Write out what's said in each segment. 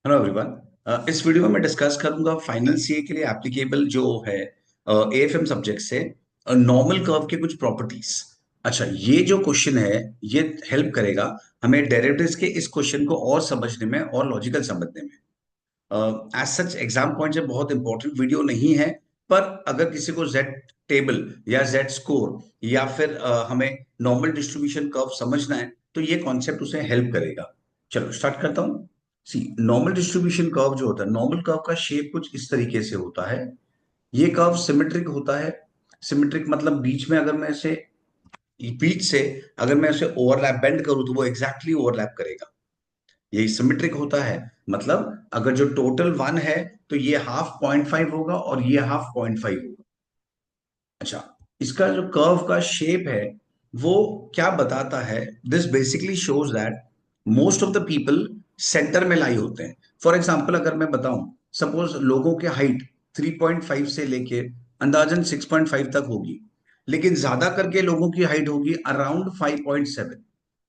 Hello everyone. इस video में मैं डिस्कस करूंगा फाइनल सीए के लिए एप्लीकेबल जो है एएफएम सब्जेक्ट से नॉर्मल कर्व के कुछ प्रॉपर्टीज। अच्छा, ये जो क्वेश्चन है ये हेल्प करेगा हमें डेरिवेटिव्स के इस क्वेश्चन को और समझने में और लॉजिकल समझने में। एज सच एग्जाम पॉइंट से बहुत इंपॉर्टेंट वीडियो नहीं है, पर अगर किसी को जेड टेबल या जेड स्कोर या फिर हमें नॉर्मल डिस्ट्रीब्यूशन कर्व समझना है तो ये कॉन्सेप्ट उसे हेल्प करेगा। चलो स्टार्ट करता हूँ। सी, नॉर्मल डिस्ट्रीब्यूशन कर्व जो होता है, नॉर्मल कर्व का शेप कुछ इस तरीके से होता है। ये कर्व सिमेट्रिक होता है। सिमेट्रिक मतलब बीच में अगर मैं इसे बीच से अगर मैं इसे ओवरलैप बेंड करूं तो वो एग्जैक्टली ओवरलैप करेगा। यही सिमेट्रिक होता है। मतलब अगर जो टोटल वन है तो ये हाफ 0.5 होगा और ये हाफ 0.5 होगा। अच्छा, इसका जो कर्व का शेप है वो क्या बताता है? This basically shows that most of the people centre में लाई होते हैं। फॉर एग्जाम्पल अगर मैं बताऊं, सपोज लोगों के हाइट 3.5 से लेके अंदाजन 6.5 तक होगी, लेकिन ज्यादा करके लोगों की हाइट होगी अराउंड 5.7।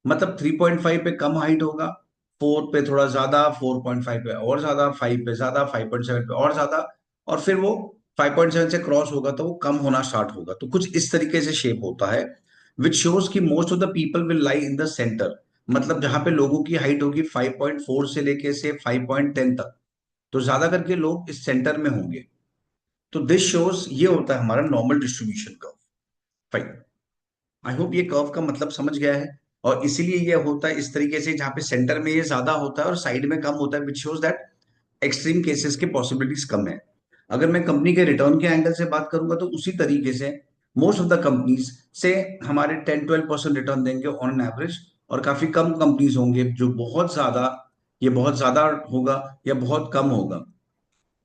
मतलब 3.5 पे कम हाइट होगा, 4 पे थोड़ा ज्यादा, 4.5 पे और ज्यादा, 5 पे ज्यादा, 5.7 पे और ज्यादा, और फिर वो 5.7 से क्रॉस होगा तो वो कम होना स्टार्ट होगा। तो कुछ इस तरीके से शेप होता है विच शोज कि most of the people will lie in the centre. मतलब जहां पे लोगों की हाइट होगी 5.4 से लेके से 5.10 तक, तो ज्यादा करके लोग इस सेंटर में होंगे। तो दिस शोज, ये होता है हमारा नॉर्मल डिस्ट्रीब्यूशन कर्व। फाइन। आई होप ये कर्व का मतलब समझ गया है। और इसीलिए ये होता है इस तरीके से, जहां पे सेंटर में ये ज्यादा होता है और साइड में कम होता है, which shows that extreme cases के पॉसिबिलिटीज कम है। अगर मैं कंपनी के रिटर्न के एंगल से बात करूंगा तो उसी तरीके से मोस्ट ऑफ द कंपनीज से हमारे 10-12% रिटर्न देंगे ऑन एन एवरेज, और काफी कम कंपनीज होंगे जो बहुत ज्यादा, ये बहुत ज्यादा होगा या बहुत कम होगा।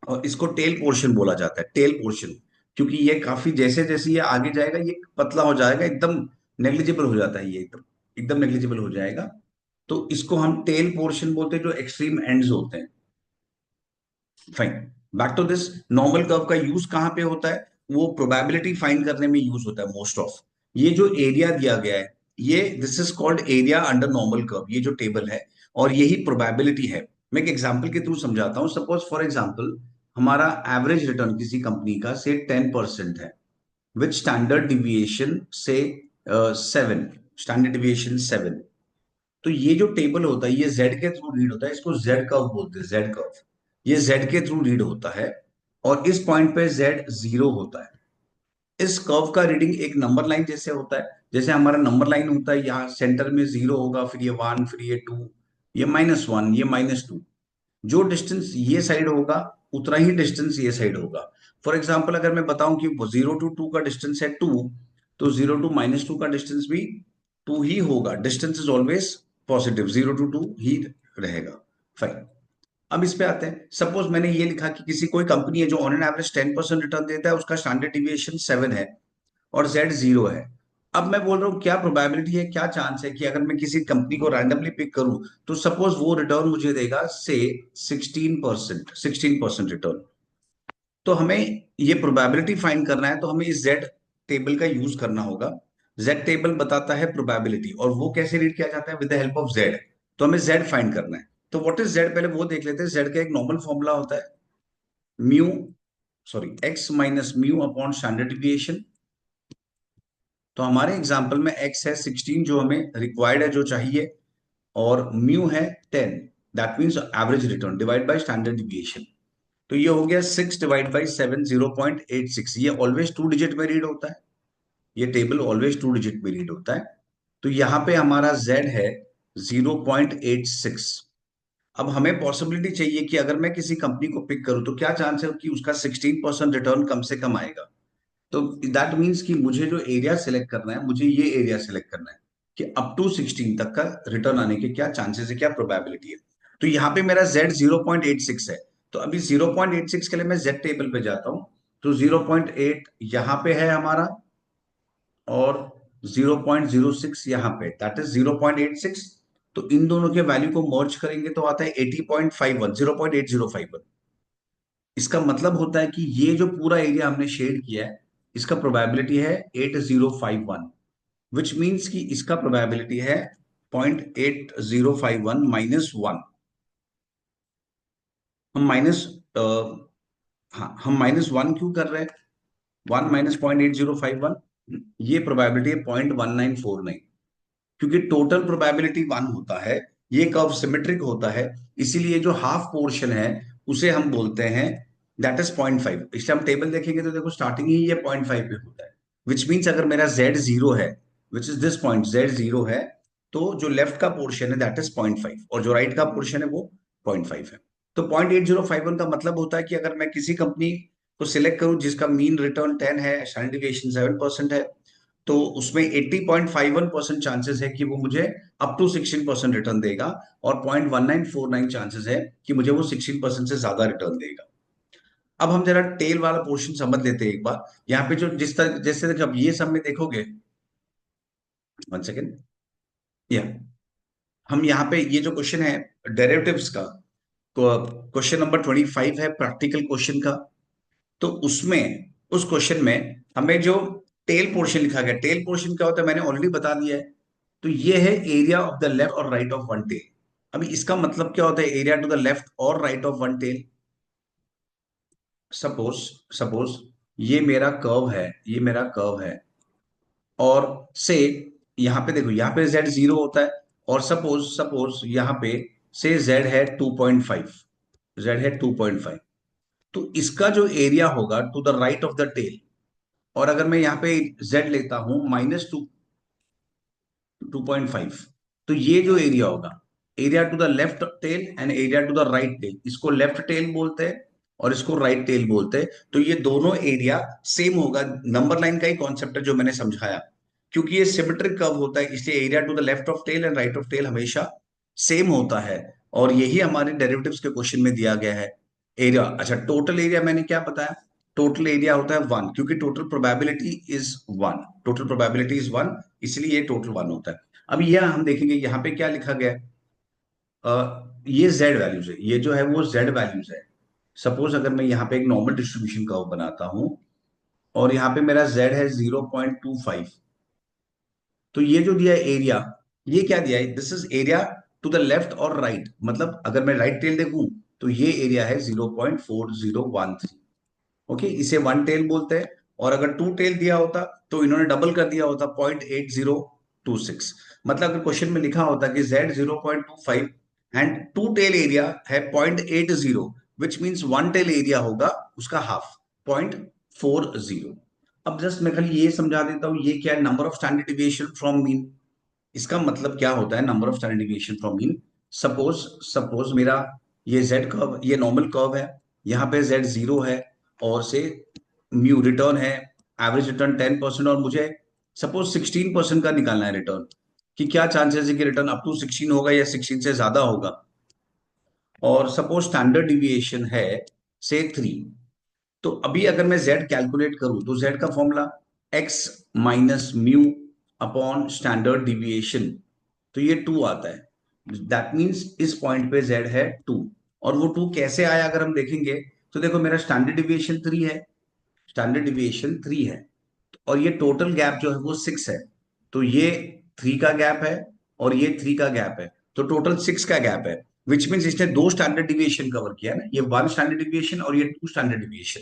और इसको टेल पोर्शन बोला जाता है, टेल पोर्शन। क्योंकि ये काफी जैसे जैसे ये आगे जाएगा ये पतला हो जाएगा, एकदम नेग्लिजिबल हो जाता है, ये एकदम एकदम नेग्लिजिबल हो जाएगा। तो इसको हम टेल पोर्शन बोलते हैं, जो एक्सट्रीम एंड्स होते हैं। Fine. Back to this, normal curve का यूज कहां पे होता है? वो प्रोबेबिलिटी फाइंड करने में यूज होता है मोस्ट ऑफ। ये जो एरिया दिया गया है, ये this is called area under normal curve, ये जो टेबल है, और यही प्रोबेबिलिटी है। मैं एक एग्जांपल के थ्रू समझाता हूं। सपोज फॉर एग्जांपल हमारा एवरेज रिटर्न किसी कंपनी का से 10% है, विथ स्टैंडर्ड डिविएशन से 7, स्टैंडर्ड डिविएशन 7। तो ये जो टेबल होता है ये जेड के थ्रू रीड होता है, इसको जेड कर्व बोलते हैं, जेड कर्व। ये जेड के थ्रू रीड होता है, और इस पॉइंट पे जेड 0 होता है। इस कर्व का रीडिंग एक नंबर लाइन जैसे होता है। जैसे हमारा नंबर लाइन होता है, यहाँ सेंटर में 0 होगा, फिर ये 1, फिर ये 2, ये -1, ये -2। जो डिस्टेंस ये साइड होगा उतना ही डिस्टेंस ये साइड होगा। फॉर एग्जाम्पल अगर मैं बताऊं कि 0 to 2 का डिस्टेंस है 2, तो 0 to -2 का डिस्टेंस भी 2 ही होगा। Distance is always positive, 0 to 2 ही रहेगा। फाइन। अब इस पे आते हैं। सपोज मैंने ये लिखा कि किसी कोई कंपनी है जो ऑन एन एवरेज 10% रिटर्न देता है, उसका स्टैंडर्ड डिविएशन 7 है और जेड 0 है। अब मैं बोल रहा हूँ क्या प्रोबेबिलिटी है, क्या चांस है कि अगर मैं किसी कंपनी को रैंडमली पिक करूं तो सपोज वो रिटर्न मुझे देगा से 16% रिटर्न। तो हमें ये प्रोबेबिलिटी फाइंड करना है, तो हमें इस जेड टेबल का यूज करना होगा। जेड टेबल बताता है प्रोबेबिलिटी, और वो कैसे रीड किया जाता है? With the help of Z. तो हमें जेड फाइंड करना है। तो व्हाट इज जेड, पहले वो देख लेते हैं। जेड का एक नॉर्मल फॉर्मूला होता है, mu, sorry, x minus mu upon standard deviation. तो हमारे एग्जाम्पल में एक्स है 16 जो हमें रिक्वायर्ड है, जो चाहिए, और म्यू है 10, that means average return divide by standard deviation. तो ये हो गया 6 डिवाइड बाई 7, 0.86। ये ऑलवेज 2 डिजिट में रीड होता है, ये टेबल ऑलवेज 2 डिजिट में रीड होता है। तो यहाँ पे हमारा z है 0.86। अब हमें पॉसिबिलिटी चाहिए कि अगर मैं किसी कंपनी को पिक करूं तो क्या चांस है कि उसका 16% रिटर्न कम से कम आएगा। तो दैट मीन्स कि मुझे जो एरिया सेलेक्ट करना है, मुझे ये एरिया सेलेक्ट करना है कि अप टू 16 तक का रिटर्न आने के क्या चांसेस है, क्या प्रोबेबिलिटी है। तो यहाँ पे मेरा z 0.86 है। तो अभी 0.86 के लिए मैं z टेबल पे जाता हूँ। तो 0.8 यहाँ पे है हमारा, और 0.06 यहाँ पे, दैट इज 0.86। तो इन दोनों के वैल्यू को मर्ज करेंगे तो आता है 80.51, 0.8051। इसका मतलब होता है कि ये जो पूरा एरिया हमने शेड किया है, इसका प्रोबेबिलिटी है 8051, विच मीन्स कि इसका प्रोबेबिलिटी है 0.8051 -1। हम माइनस, हाँ हम -1 क्यों कर रहे हैं? 1 - 0.8051, ये प्रोबेबिलिटी है 0.1949, क्योंकि टोटल प्रोबेबिलिटी 1 होता है, ये कर्व सिमेट्रिक होता है, इसीलिए जो हाफ पोर्शन है उसे हम बोलते हैं दैट इज 0.5। इसलिए हम टेबल देखेंगे तो देखो स्टार्टिंग ही ये 0.5 पे होता है, विच मीन्स अगर मेरा z 0 है, which is this point, z 0 है, तो जो लेफ्ट का पोर्शन है दैट इज 0.5 और जो राइट का पोर्शन है वो 0.5 है। तो 0.8051 का मतलब होता है कि अगर मैं किसी कंपनी को सिलेक्ट करूं जिसका मीन रिटर्न 10 है, स्टैंडर्ड डिविएशन 7% है, तो उसमें 80.51% चांसेस है कि वो मुझे अप टू 16% रिटर्न देगा, और 0.1949 चांसेस है कि मुझे वो 16% से ज्यादा रिटर्न देगा। अब हम जरा टेल वाला पोर्शन समझ लेते हैं एक बार। यहाँ पे जो जिस तरह जैसे जब ये सब में देखोगे, 1 सेकेंड, या हम यहाँ पे ये जो क्वेश्चन है डेरिवेटिव्स का, क्वेश्चन नंबर 25 है प्रैक्टिकल क्वेश्चन का। तो उसमें, उस क्वेश्चन में हमें जो टेल पोर्शन लिखा गया, टेल पोर्शन क्या होता है मैंने ऑलरेडी बता दिया है। तो ये है एरिया ऑफ द लेफ्ट और राइट ऑफ वन टेल। अभी इसका मतलब क्या होता है एरिया टू द लेफ्ट और right of one tail? Suppose, suppose ये मेरा कर्व है, ये मेरा कर्व है, और से यहाँ पे देखो, यहाँ पे z 0 होता है, और सपोज सपोज यहाँ पे से z है 2.5, z है 2.5, तो इसका जो एरिया होगा to the right of the tail, और अगर मैं यहाँ पे z लेता हूं -2.5, तो ये जो एरिया होगा, area to the left tail and area to the right tail, इसको लेफ्ट टेल बोलते हैं और इसको राइट टेल बोलते हैं। तो ये दोनों एरिया सेम होगा, नंबर लाइन का ही कॉन्सेप्ट है जो मैंने समझाया। क्योंकि ये सिमेट्रिक कर्व होता है इसलिए area to the left of tail and right of tail हमेशा सेम होता है, और यही हमारे डेरिवेटिव्स के क्वेश्चन में दिया गया है। एरिया, अच्छा टोटल एरिया मैंने क्या बताया? टोटल एरिया होता है 1, क्योंकि total probability is 1, total probability is 1, इसलिए ये टोटल 1 होता है। अब यह हम देखेंगे यहाँ पे क्या लिखा गया है। ये z वैल्यूज है, ये जो है वो z वैल्यूज है। सपोज अगर मैं यहाँ पे एक नॉर्मल डिस्ट्रीब्यूशन कर्व बनाता हूं, और यहाँ पे मेरा z है 0.25, तो ये जो दिया है एरिया, ये क्या दिया है? This is area to the left और राइट, मतलब अगर मैं राइट टेल देखूं तो ये एरिया है 0.4013। ओके, इसे वन टेल बोलते हैं, और अगर टू टेल दिया होता तो इन्होंने डबल कर दिया होता 0.8026। मतलब अगर क्वेश्चन में लिखा होता कि z 0.25 and two tail area है 0.80, which means one tail area होगा उसका हाफ, 0.40। अब जस्ट मैं खाली ये समझा देता हूं ये क्या है, number of standard deviation from mean. इसका मतलब क्या होता है number of standard deviation from mean? Suppose, suppose मेरा ये z कर्व, ये नॉर्मल कर्व है, यहाँ पे z 0 है, और से म्यू रिटर्न है, एवरेज रिटर्न 10%, और मुझे सपोज 16% का निकालना है रिटर्न, कि क्या चांसेस है कि रिटर्न अप टू 16 होगा या 16 से ज्यादा होगा। और सपोज स्टैंडर्ड डिविएशन है से 3। तो अभी अगर मैं z कैलकुलेट करूं तो z का formula x minus mu upon standard deviation, तो ये 2 आता है। दैट मीन्स इस पॉइंट पे z है 2, और वो 2 कैसे आया अगर हम देखेंगे, तो देखो मेरा स्टैंडर्ड डिविएशन 3 है, स्टैंडर्ड डिविएशन 3 है, और ये टोटल गैप जो है वो 6 है। तो ये 3 का गैप है और ये 3 का गैप है, तो टोटल 6 का गैप है, विच मीन्स इसने दो स्टैंडर्ड डिविएशन कवर किया है ना, ये 1 स्टैंडर्ड डिविएशन और ये 2 स्टैंडर्ड डिविएशन,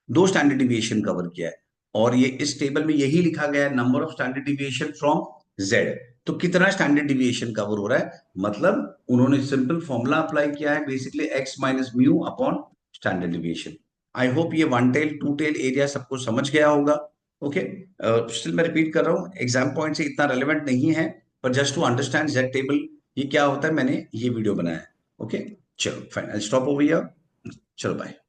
दो स्टैंडर्ड डिविएशन कवर किया है। और ये इस टेबल में यही लिखा गया है number of standard deviation from z। तो कितना स्टैंडर्ड डिविएशन कवर हो रहा है, मतलब उन्होंने सिंपल फॉर्मूला अप्लाई किया है, basically x minus mu upon standard deviation. I hope ये one tail two tail area सबको समझ गया होगा। ओके, स्टिल मैं रिपीट कर रहा हूँ, एग्जाम पॉइंट से इतना रेलेवेंट नहीं है, पर just to understand z table ये क्या होता है, मैंने ये वीडियो बनाया है। ओके, चलो fine, I stop over here. चलो बाय।